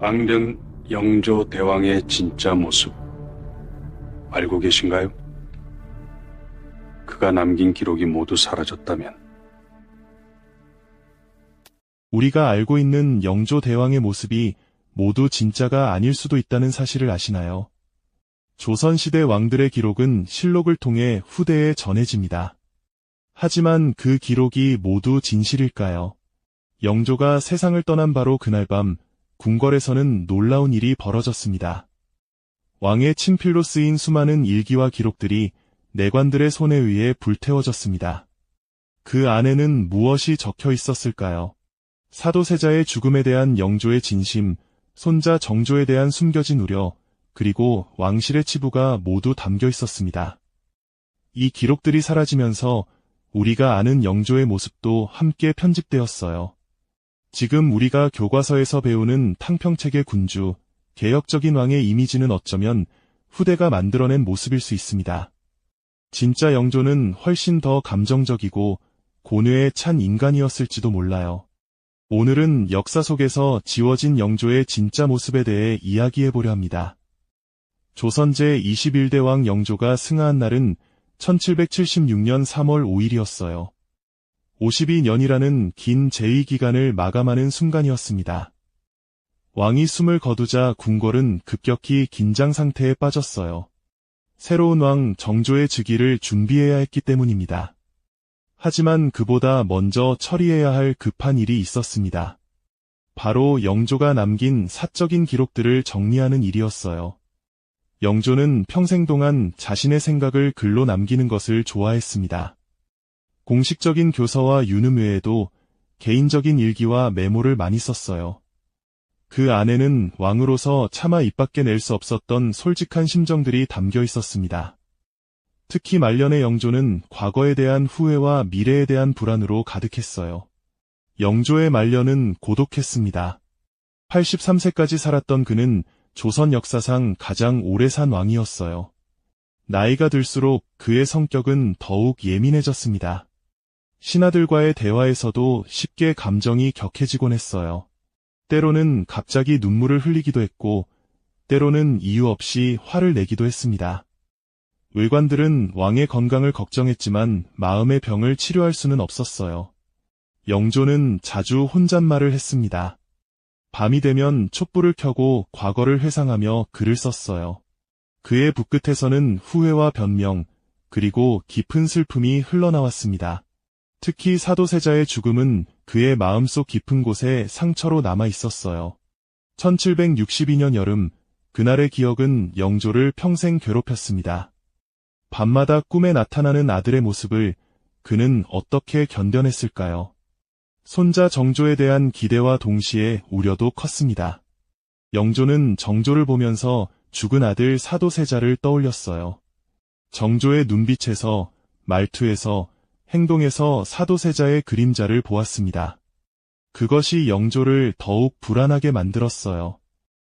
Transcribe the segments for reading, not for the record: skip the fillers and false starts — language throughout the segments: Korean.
앙변 영조 대왕의 진짜 모습 알고 계신가요? 그가 남긴 기록이 모두 사라졌다면 우리가 알고 있는 영조 대왕의 모습이 모두 진짜가 아닐 수도 있다는 사실을 아시나요? 조선시대 왕들의 기록은 실록을 통해 후대에 전해집니다. 하지만 그 기록이 모두 진실일까요? 영조가 세상을 떠난 바로 그날 밤 궁궐에서는 놀라운 일이 벌어졌습니다. 왕의 친필로 쓰인 수많은 일기와 기록들이 내관들의 손에 의해 불태워졌습니다. 그 안에는 무엇이 적혀 있었을까요? 사도세자의 죽음에 대한 영조의 진심, 손자 정조에 대한 숨겨진 우려, 그리고 왕실의 치부가 모두 담겨 있었습니다. 이 기록들이 사라지면서 우리가 아는 영조의 모습도 함께 편집되었어요. 지금 우리가 교과서에서 배우는 탕평책의 군주, 개혁적인 왕의 이미지는 어쩌면 후대가 만들어낸 모습일 수 있습니다. 진짜 영조는 훨씬 더 감정적이고 고뇌에 찬 인간이었을지도 몰라요. 오늘은 역사 속에서 지워진 영조의 진짜 모습에 대해 이야기해보려 합니다. 조선 제21대 왕 영조가 승하한 날은 1776년 3월 5일이었어요. 52년이라는 긴 재위 기간을 마감하는 순간이었습니다. 왕이 숨을 거두자 궁궐은 급격히 긴장 상태에 빠졌어요. 새로운 왕 정조의 즉위를 준비해야 했기 때문입니다. 하지만 그보다 먼저 처리해야 할 급한 일이 있었습니다. 바로 영조가 남긴 사적인 기록들을 정리하는 일이었어요. 영조는 평생 동안 자신의 생각을 글로 남기는 것을 좋아했습니다. 공식적인 교서와 유능 외에도 개인적인 일기와 메모를 많이 썼어요. 그 안에는 왕으로서 차마 입 밖에 낼 수 없었던 솔직한 심정들이 담겨 있었습니다. 특히 말년의 영조는 과거에 대한 후회와 미래에 대한 불안으로 가득했어요. 영조의 말년은 고독했습니다. 83세까지 살았던 그는 조선 역사상 가장 오래 산 왕이었어요. 나이가 들수록 그의 성격은 더욱 예민해졌습니다. 신하들과의 대화에서도 쉽게 감정이 격해지곤 했어요. 때로는 갑자기 눈물을 흘리기도 했고, 때로는 이유 없이 화를 내기도 했습니다. 외관들은 왕의 건강을 걱정했지만 마음의 병을 치료할 수는 없었어요. 영조는 자주 혼잣말을 했습니다. 밤이 되면 촛불을 켜고 과거를 회상하며 글을 썼어요. 그의 붓끝에서는 후회와 변명, 그리고 깊은 슬픔이 흘러나왔습니다. 특히 사도세자의 죽음은 그의 마음속 깊은 곳에 상처로 남아 있었어요. 1762년 여름, 그날의 기억은 영조를 평생 괴롭혔습니다. 밤마다 꿈에 나타나는 아들의 모습을 그는 어떻게 견뎌냈을까요? 손자 정조에 대한 기대와 동시에 우려도 컸습니다. 영조는 정조를 보면서 죽은 아들 사도세자를 떠올렸어요. 정조의 눈빛에서, 말투에서, 행동에서 사도세자의 그림자를 보았습니다. 그것이 영조를 더욱 불안하게 만들었어요.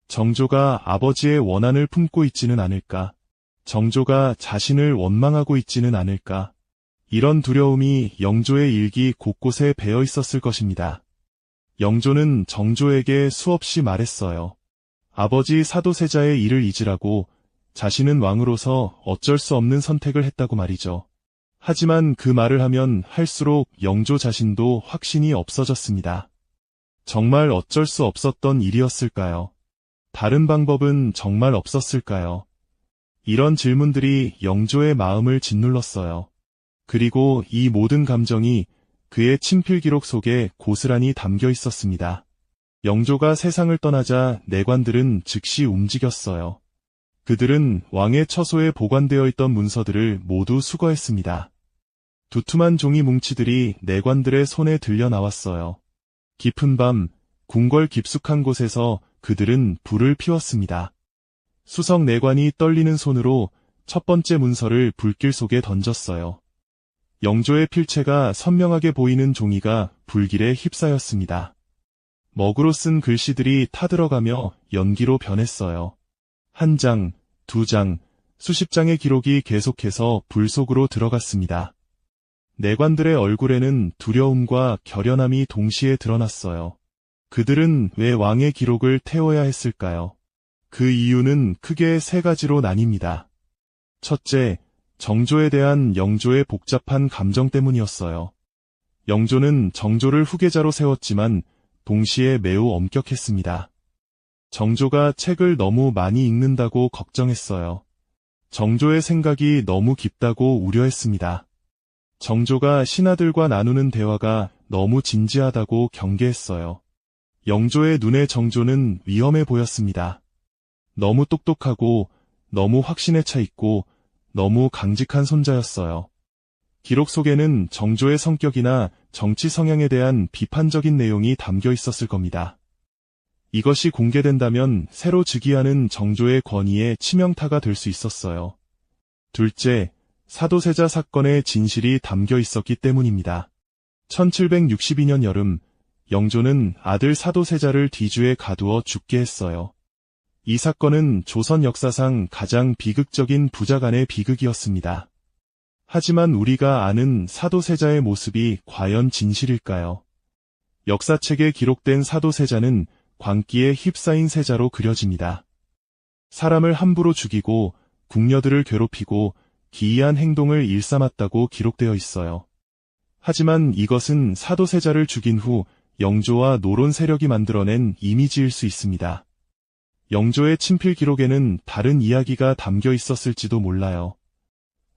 정조가 아버지의 원한을 품고 있지는 않을까? 정조가 자신을 원망하고 있지는 않을까? 이런 두려움이 영조의 일기 곳곳에 배어 있었을 것입니다. 영조는 정조에게 수없이 말했어요. 아버지 사도세자의 일을 잊으라고, 자신은 왕으로서 어쩔 수 없는 선택을 했다고 말이죠. 하지만 그 말을 하면 할수록 영조 자신도 확신이 없어졌습니다. 정말 어쩔 수 없었던 일이었을까요? 다른 방법은 정말 없었을까요? 이런 질문들이 영조의 마음을 짓눌렀어요. 그리고 이 모든 감정이 그의 친필 기록 속에 고스란히 담겨 있었습니다. 영조가 세상을 떠나자 내관들은 즉시 움직였어요. 그들은 왕의 처소에 보관되어 있던 문서들을 모두 수거했습니다. 두툼한 종이 뭉치들이 내관들의 손에 들려 나왔어요. 깊은 밤, 궁궐 깊숙한 곳에서 그들은 불을 피웠습니다. 수석 내관이 떨리는 손으로 첫 번째 문서를 불길 속에 던졌어요. 영조의 필체가 선명하게 보이는 종이가 불길에 휩싸였습니다. 먹으로 쓴 글씨들이 타들어가며 연기로 변했어요. 한 장, 두 장, 수십 장의 기록이 계속해서 불 속으로 들어갔습니다. 내관들의 얼굴에는 두려움과 결연함이 동시에 드러났어요. 그들은 왜 왕의 기록을 태워야 했을까요? 그 이유는 크게 세 가지로 나뉩니다. 첫째, 정조에 대한 영조의 복잡한 감정 때문이었어요. 영조는 정조를 후계자로 세웠지만 동시에 매우 엄격했습니다. 정조가 책을 너무 많이 읽는다고 걱정했어요. 정조의 생각이 너무 깊다고 우려했습니다. 정조가 신하들과 나누는 대화가 너무 진지하다고 경계했어요. 영조의 눈에 정조는 위험해 보였습니다. 너무 똑똑하고 너무 확신에 차 있고 너무 강직한 손자였어요. 기록 속에는 정조의 성격이나 정치 성향에 대한 비판적인 내용이 담겨 있었을 겁니다. 이것이 공개된다면 새로 즉위하는 정조의 권위에 치명타가 될 수 있었어요. 둘째, 사도세자 사건의 진실이 담겨 있었기 때문입니다. 1762년 여름, 영조는 아들 사도세자를 뒤주에 가두어 죽게 했어요. 이 사건은 조선 역사상 가장 비극적인 부자 간의 비극이었습니다. 하지만 우리가 아는 사도세자의 모습이 과연 진실일까요? 역사책에 기록된 사도세자는 광기에 휩싸인 세자로 그려집니다. 사람을 함부로 죽이고 궁녀들을 괴롭히고 기이한 행동을 일삼았다고 기록되어 있어요. 하지만 이것은 사도세자를 죽인 후 영조와 노론 세력이 만들어낸 이미지일 수 있습니다. 영조의 친필 기록에는 다른 이야기가 담겨 있었을지도 몰라요.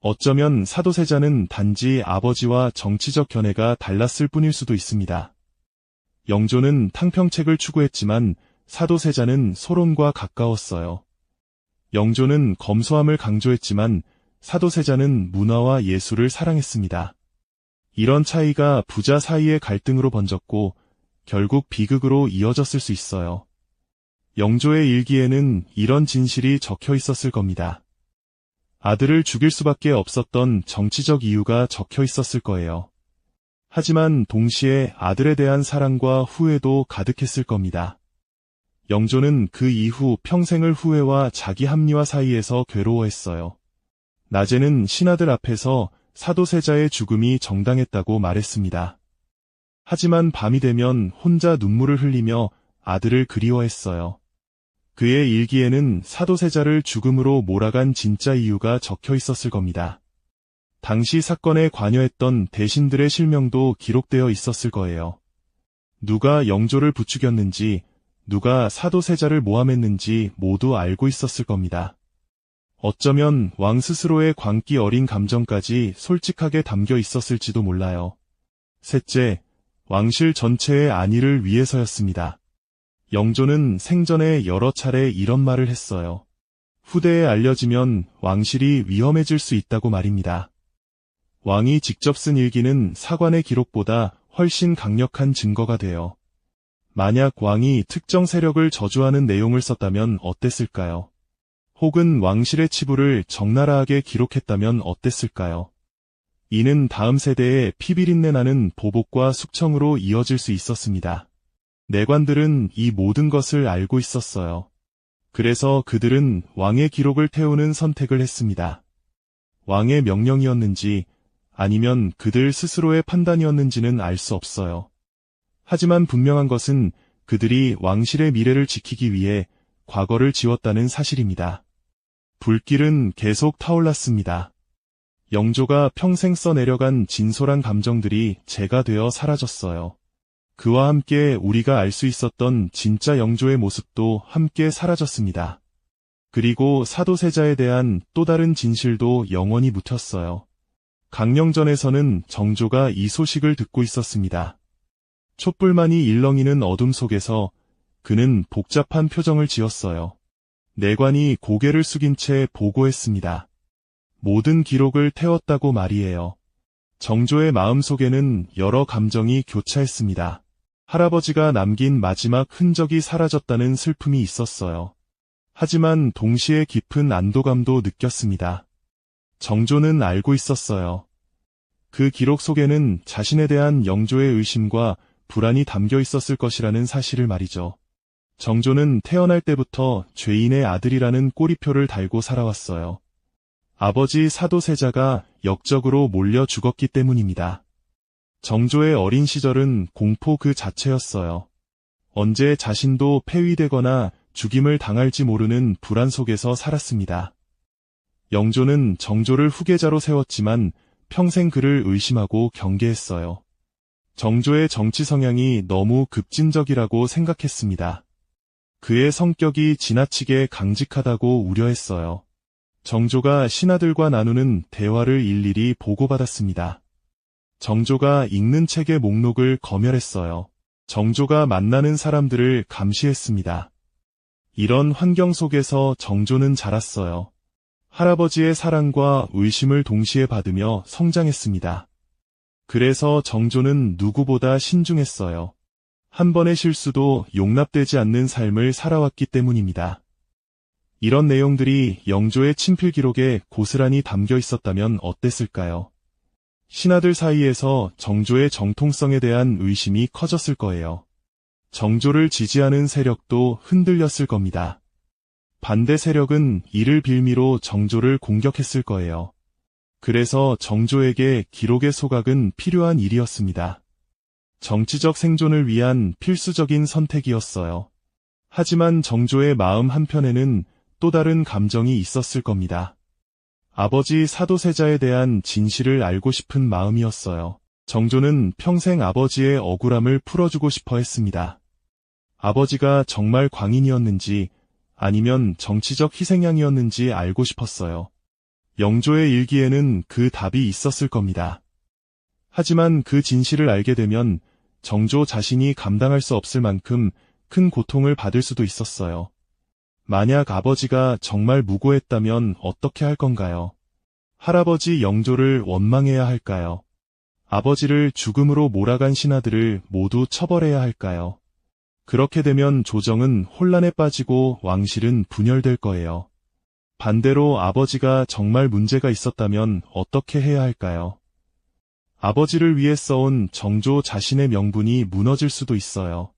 어쩌면 사도세자는 단지 아버지와 정치적 견해가 달랐을 뿐일 수도 있습니다. 영조는 탕평책을 추구했지만 사도세자는 소론과 가까웠어요. 영조는 검소함을 강조했지만 사도세자는 문화와 예술을 사랑했습니다. 이런 차이가 부자 사이의 갈등으로 번졌고 결국 비극으로 이어졌을 수 있어요. 영조의 일기에는 이런 진실이 적혀 있었을 겁니다. 아들을 죽일 수밖에 없었던 정치적 이유가 적혀 있었을 거예요. 하지만 동시에 아들에 대한 사랑과 후회도 가득했을 겁니다. 영조는 그 이후 평생을 후회와 자기 합리화 사이에서 괴로워했어요. 낮에는 신하들 앞에서 사도세자의 죽음이 정당했다고 말했습니다. 하지만 밤이 되면 혼자 눈물을 흘리며 아들을 그리워했어요. 그의 일기에는 사도세자를 죽음으로 몰아간 진짜 이유가 적혀 있었을 겁니다. 당시 사건에 관여했던 대신들의 실명도 기록되어 있었을 거예요. 누가 영조를 부추겼는지, 누가 사도세자를 모함했는지 모두 알고 있었을 겁니다. 어쩌면 왕 스스로의 광기 어린 감정까지 솔직하게 담겨 있었을지도 몰라요. 셋째, 왕실 전체의 안위를 위해서였습니다. 영조는 생전에 여러 차례 이런 말을 했어요. 후대에 알려지면 왕실이 위험해질 수 있다고 말입니다. 왕이 직접 쓴 일기는 사관의 기록보다 훨씬 강력한 증거가 돼요. 만약 왕이 특정 세력을 저주하는 내용을 썼다면 어땠을까요? 혹은 왕실의 치부를 적나라하게 기록했다면 어땠을까요? 이는 다음 세대에 피비린내 나는 보복과 숙청으로 이어질 수 있었습니다. 내관들은 이 모든 것을 알고 있었어요. 그래서 그들은 왕의 기록을 태우는 선택을 했습니다. 왕의 명령이었는지 아니면 그들 스스로의 판단이었는지는 알 수 없어요. 하지만 분명한 것은 그들이 왕실의 미래를 지키기 위해 과거를 지웠다는 사실입니다. 불길은 계속 타올랐습니다. 영조가 평생 써내려간 진솔한 감정들이 재가 되어 사라졌어요. 그와 함께 우리가 알 수 있었던 진짜 영조의 모습도 함께 사라졌습니다. 그리고 사도세자에 대한 또 다른 진실도 영원히 묻혔어요. 강령전에서는 정조가 이 소식을 듣고 있었습니다. 촛불만이 일렁이는 어둠 속에서 그는 복잡한 표정을 지었어요. 내관이 고개를 숙인 채 보고했습니다. 모든 기록을 태웠다고 말이에요. 정조의 마음속에는 여러 감정이 교차했습니다. 할아버지가 남긴 마지막 흔적이 사라졌다는 슬픔이 있었어요. 하지만 동시에 깊은 안도감도 느꼈습니다. 정조는 알고 있었어요. 그 기록 속에는 자신에 대한 영조의 의심과 불안이 담겨 있었을 것이라는 사실을 말이죠. 정조는 태어날 때부터 죄인의 아들이라는 꼬리표를 달고 살아왔어요. 아버지 사도세자가 역적으로 몰려 죽었기 때문입니다. 정조의 어린 시절은 공포 그 자체였어요. 언제 자신도 폐위되거나 죽임을 당할지 모르는 불안 속에서 살았습니다. 영조는 정조를 후계자로 세웠지만 평생 그를 의심하고 경계했어요. 정조의 정치 성향이 너무 급진적이라고 생각했습니다. 그의 성격이 지나치게 강직하다고 우려했어요. 정조가 신하들과 나누는 대화를 일일이 보고받았습니다. 정조가 읽는 책의 목록을 검열했어요. 정조가 만나는 사람들을 감시했습니다. 이런 환경 속에서 정조는 자랐어요. 할아버지의 사랑과 의심을 동시에 받으며 성장했습니다. 그래서 정조는 누구보다 신중했어요. 한 번의 실수도 용납되지 않는 삶을 살아왔기 때문입니다. 이런 내용들이 영조의 친필 기록에 고스란히 담겨 있었다면 어땠을까요? 신하들 사이에서 정조의 정통성에 대한 의심이 커졌을 거예요. 정조를 지지하는 세력도 흔들렸을 겁니다. 반대 세력은 이를 빌미로 정조를 공격했을 거예요. 그래서 정조에게 기록의 소각은 필요한 일이었습니다. 정치적 생존을 위한 필수적인 선택이었어요. 하지만 정조의 마음 한편에는 또 다른 감정이 있었을 겁니다. 아버지 사도세자에 대한 진실을 알고 싶은 마음이었어요. 정조는 평생 아버지의 억울함을 풀어주고 싶어 했습니다. 아버지가 정말 광인이었는지 아니면 정치적 희생양이었는지 알고 싶었어요. 영조의 일기에는 그 답이 있었을 겁니다. 하지만 그 진실을 알게 되면 정조 자신이 감당할 수 없을 만큼 큰 고통을 받을 수도 있었어요. 만약 아버지가 정말 무고했다면 어떻게 할 건가요? 할아버지 영조를 원망해야 할까요? 아버지를 죽음으로 몰아간 신하들을 모두 처벌해야 할까요? 그렇게 되면 조정은 혼란에 빠지고 왕실은 분열될 거예요. 반대로 아버지가 정말 문제가 있었다면 어떻게 해야 할까요? 아버지를 위해 써온 정조 자신의 명분이 무너질 수도 있어요.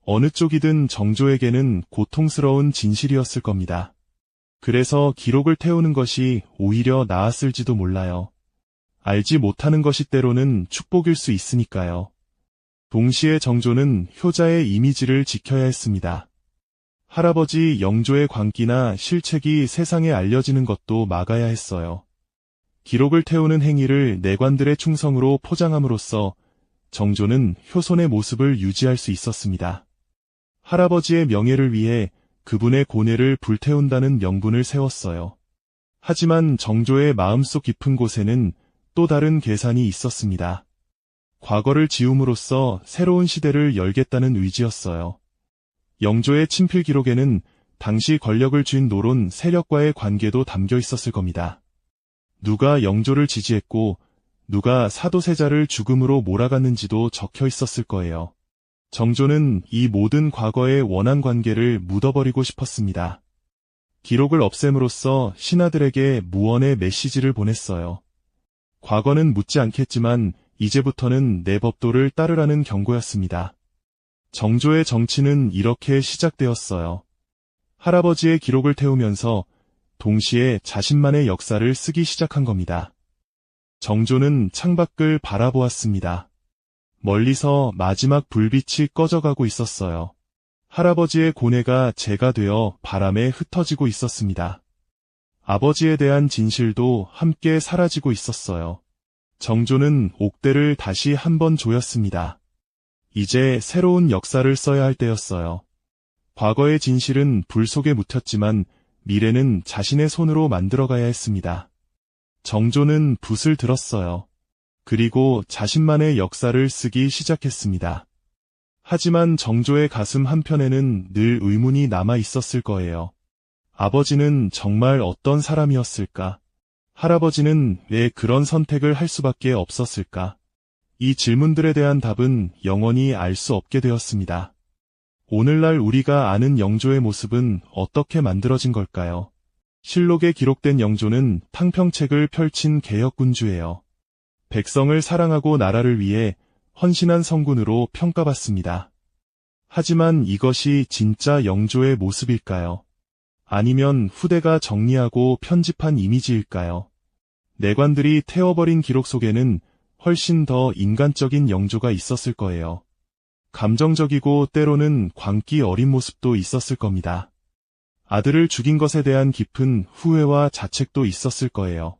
어느 쪽이든 정조에게는 고통스러운 진실이었을 겁니다. 그래서 기록을 태우는 것이 오히려 나았을지도 몰라요. 알지 못하는 것이 때로는 축복일 수 있으니까요. 동시에 정조는 효자의 이미지를 지켜야 했습니다. 할아버지 영조의 광기나 실책이 세상에 알려지는 것도 막아야 했어요. 기록을 태우는 행위를 내관들의 충성으로 포장함으로써 정조는 효손의 모습을 유지할 수 있었습니다. 할아버지의 명예를 위해 그분의 고뇌를 불태운다는 명분을 세웠어요. 하지만 정조의 마음속 깊은 곳에는 또 다른 계산이 있었습니다. 과거를 지움으로써 새로운 시대를 열겠다는 의지였어요. 영조의 친필 기록에는 당시 권력을 쥔 노론 세력과의 관계도 담겨 있었을 겁니다. 누가 영조를 지지했고 누가 사도세자를 죽음으로 몰아갔는지도 적혀 있었을 거예요. 정조는 이 모든 과거의 원한 관계를 묻어버리고 싶었습니다. 기록을 없앰으로써 신하들에게 무언의 메시지를 보냈어요. 과거는 묻지 않겠지만 이제부터는 내 법도를 따르라는 경고였습니다. 정조의 정치는 이렇게 시작되었어요. 할아버지의 기록을 태우면서 동시에 자신만의 역사를 쓰기 시작한 겁니다. 정조는 창밖을 바라보았습니다. 멀리서 마지막 불빛이 꺼져가고 있었어요. 할아버지의 고뇌가 재가 되어 바람에 흩어지고 있었습니다. 아버지에 대한 진실도 함께 사라지고 있었어요. 정조는 옥대를 다시 한번 조였습니다. 이제 새로운 역사를 써야 할 때였어요. 과거의 진실은 불 속에 묻혔지만 미래는 자신의 손으로 만들어가야 했습니다. 정조는 붓을 들었어요. 그리고 자신만의 역사를 쓰기 시작했습니다. 하지만 정조의 가슴 한편에는 늘 의문이 남아 있었을 거예요. 아버지는 정말 어떤 사람이었을까? 할아버지는 왜 그런 선택을 할 수밖에 없었을까? 이 질문들에 대한 답은 영원히 알 수 없게 되었습니다. 오늘날 우리가 아는 영조의 모습은 어떻게 만들어진 걸까요? 실록에 기록된 영조는 탕평책을 펼친 개혁군주예요. 백성을 사랑하고 나라를 위해 헌신한 성군으로 평가받습니다. 하지만 이것이 진짜 영조의 모습일까요? 아니면 후대가 정리하고 편집한 이미지일까요? 내관들이 태워버린 기록 속에는 훨씬 더 인간적인 영조가 있었을 거예요. 감정적이고 때로는 광기 어린 모습도 있었을 겁니다. 아들을 죽인 것에 대한 깊은 후회와 자책도 있었을 거예요.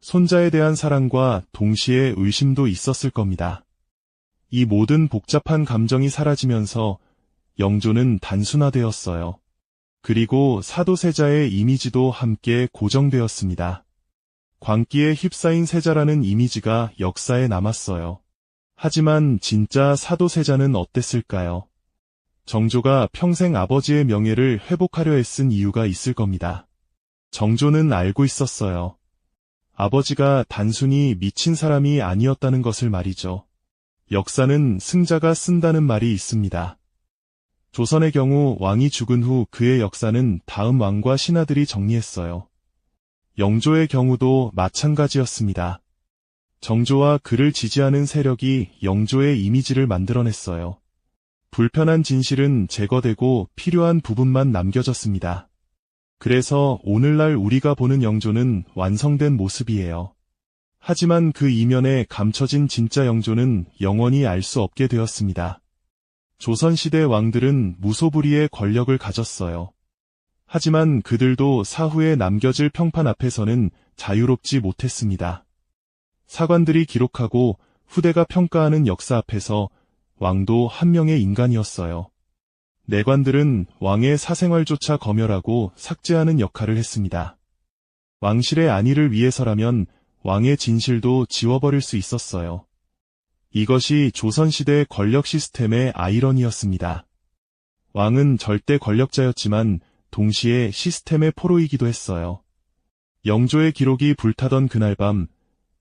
손자에 대한 사랑과 동시에 의심도 있었을 겁니다. 이 모든 복잡한 감정이 사라지면서 영조는 단순화되었어요. 그리고 사도세자의 이미지도 함께 고정되었습니다. 광기에 휩싸인 세자라는 이미지가 역사에 남았어요. 하지만 진짜 사도세자는 어땠을까요? 정조가 평생 아버지의 명예를 회복하려 애쓴 이유가 있을 겁니다. 정조는 알고 있었어요. 아버지가 단순히 미친 사람이 아니었다는 것을 말이죠. 역사는 승자가 쓴다는 말이 있습니다. 조선의 경우 왕이 죽은 후 그의 역사는 다음 왕과 신하들이 정리했어요. 영조의 경우도 마찬가지였습니다. 정조와 그를 지지하는 세력이 영조의 이미지를 만들어냈어요. 불편한 진실은 제거되고 필요한 부분만 남겨졌습니다. 그래서 오늘날 우리가 보는 영조는 완성된 모습이에요. 하지만 그 이면에 감춰진 진짜 영조는 영원히 알 수 없게 되었습니다. 조선시대 왕들은 무소불위의 권력을 가졌어요. 하지만 그들도 사후에 남겨질 평판 앞에서는 자유롭지 못했습니다. 사관들이 기록하고 후대가 평가하는 역사 앞에서 왕도 한 명의 인간이었어요. 내관들은 왕의 사생활조차 검열하고 삭제하는 역할을 했습니다. 왕실의 안위를 위해서라면 왕의 진실도 지워버릴 수 있었어요. 이것이 조선시대 권력 시스템의 아이러니였습니다. 왕은 절대 권력자였지만 동시에 시스템의 포로이기도 했어요. 영조의 기록이 불타던 그날 밤,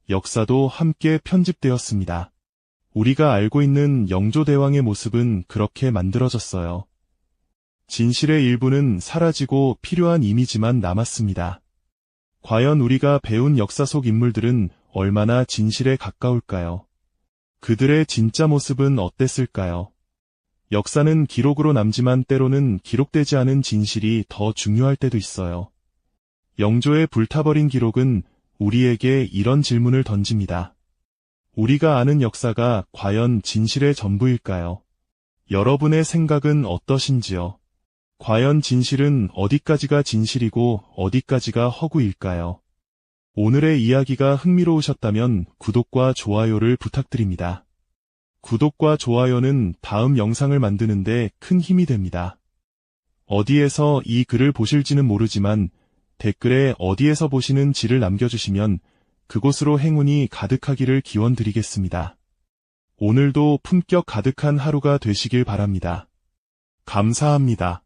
역사도 함께 편집되었습니다. 우리가 알고 있는 영조대왕의 모습은 그렇게 만들어졌어요. 진실의 일부는 사라지고 필요한 이미지만 남았습니다. 과연 우리가 배운 역사 속 인물들은 얼마나 진실에 가까울까요? 그들의 진짜 모습은 어땠을까요? 역사는 기록으로 남지만 때로는 기록되지 않은 진실이 더 중요할 때도 있어요. 영조의 불타버린 기록은 우리에게 이런 질문을 던집니다. 우리가 아는 역사가 과연 진실의 전부일까요? 여러분의 생각은 어떠신지요? 과연 진실은 어디까지가 진실이고 어디까지가 허구일까요? 오늘의 이야기가 흥미로우셨다면 구독과 좋아요를 부탁드립니다. 구독과 좋아요는 다음 영상을 만드는데 큰 힘이 됩니다. 어디에서 이 글을 보실지는 모르지만 댓글에 어디에서 보시는지를 남겨주시면 그곳으로 행운이 가득하기를 기원드리겠습니다. 오늘도 품격 가득한 하루가 되시길 바랍니다. 감사합니다.